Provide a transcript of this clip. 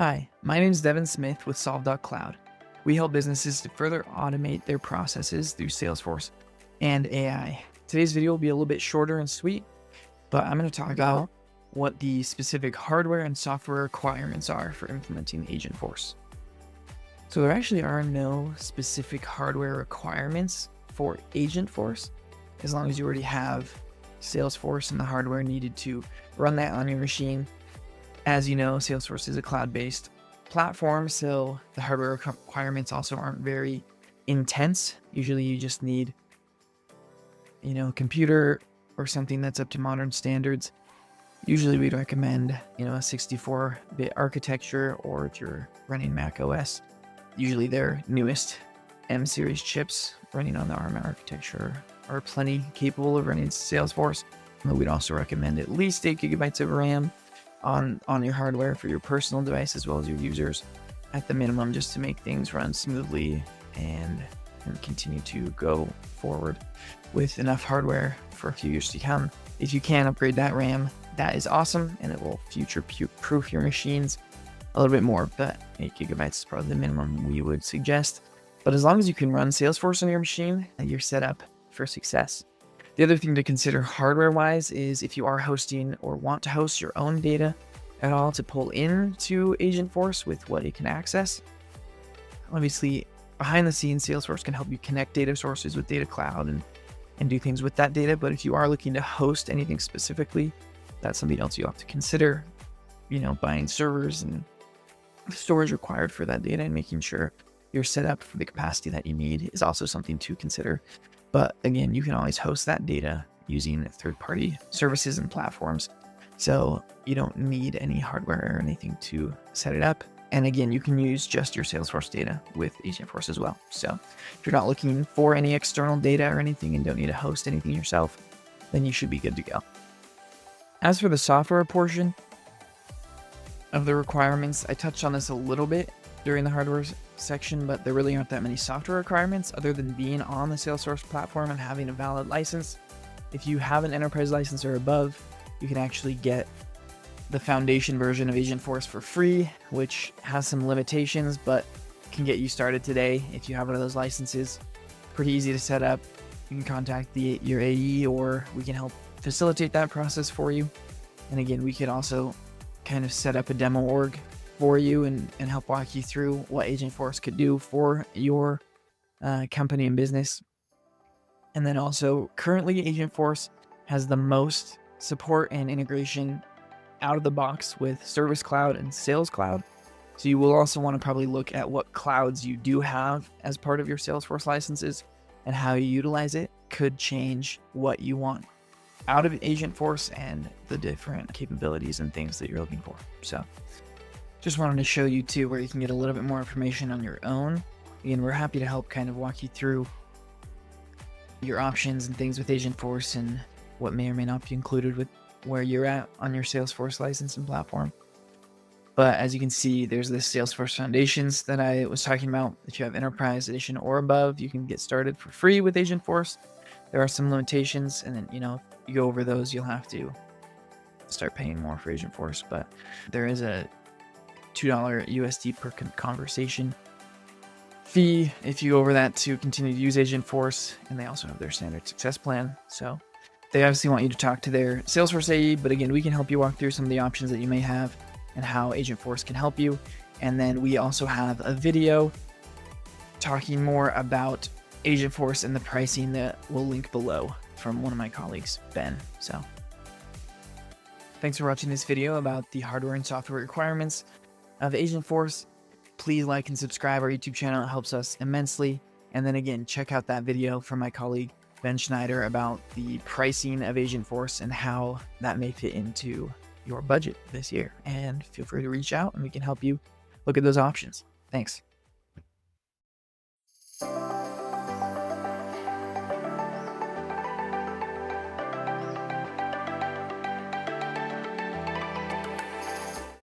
Hi, my name is Devyn Smith with Solve.cloud. We help businesses to further automate their processes through Salesforce and AI. Today's video will be a little bit shorter and sweet, but I'm going to talk about what the specific hardware and software requirements are for implementing Agentforce. So there actually are no specific hardware requirements for Agentforce, as long as you already have Salesforce and the hardware needed to run that on your machine. As you know, Salesforce is a cloud-based platform, so the hardware requirements also aren't very intense. Usually you just need, a computer or something that's up to modern standards. Usually we'd recommend, a 64-bit architecture, or if you're running Mac OS, usually their newest M series chips running on the ARM architecture are plenty capable of running Salesforce. But we'd also recommend at least 8 gigabytes of RAM on your hardware for your personal device as well as your users at the minimum, just to make things run smoothly and continue to go forward with enough hardware for a few years to come. If you can upgrade that RAM, that is awesome, and it will future-proof your machines a little bit more, but 8 gigabytes is probably the minimum we would suggest. But as long as you can run Salesforce on your machine, you're set up for success. The other thing to consider hardware-wise is if you are hosting or want to host your own data at all to pull into Agentforce with what it can access. Obviously, behind the scenes, Salesforce can help you connect data sources with Data Cloud and do things with that data. But if you are looking to host anything specifically, that's something else you'll have to consider. Buying servers and storage required for that data and making sure you're set up for the capacity that you need is also something to consider. But again, you can always host that data using third-party services and platforms. So you don't need any hardware or anything to set it up. And again, you can use just your Salesforce data with Agentforce as well. So if you're not looking for any external data or anything and don't need to host anything yourself, then you should be good to go. As for the software portion of the requirements, I touched on this a little bit during the hardware section, but there really aren't that many software requirements other than being on the Salesforce platform and having a valid license. If you have an enterprise license or above, you can actually get the foundation version of Agentforce for free, which has some limitations, but can get you started today if you have one of those licenses. Pretty easy to set up. You can contact your AE, or we can help facilitate that process for you. And again, we could also kind of set up a demo org for you and help walk you through what Agentforce could do for your company and business. And then also, currently Agentforce has the most support and integration out of the box with Service Cloud and Sales Cloud. So you will also want to probably look at what clouds you do have as part of your Salesforce licenses, and how you utilize it could change what you want out of Agentforce and the different capabilities and things that you're looking for. So just wanted to show you too where you can get a little bit more information on your own. Again, we're happy to help kind of walk you through your options and things with Agentforce and what may or may not be included with where you're at on your Salesforce license and platform. But as you can see, there's this Salesforce Foundations that I was talking about. If you have Enterprise Edition or above, you can get started for free with Agentforce. There are some limitations, and then, if you go over those, you'll have to start paying more for Agentforce. But there is a $2 USD per conversation fee if you go over that to continue to use Agentforce, and they also have their standard success plan. So they obviously want you to talk to their Salesforce AE, but again, we can help you walk through some of the options that you may have and how Agentforce can help you. And then we also have a video talking more about Agentforce and the pricing that we'll link below from one of my colleagues, Ben. So thanks for watching this video about the hardware and software requirements of Agentforce. Please like and subscribe our YouTube channel. It helps us immensely. And then again, check out that video from my colleague, Ben Schneider, about the pricing of Agentforce and how that may fit into your budget this year. And feel free to reach out and we can help you look at those options. Thanks.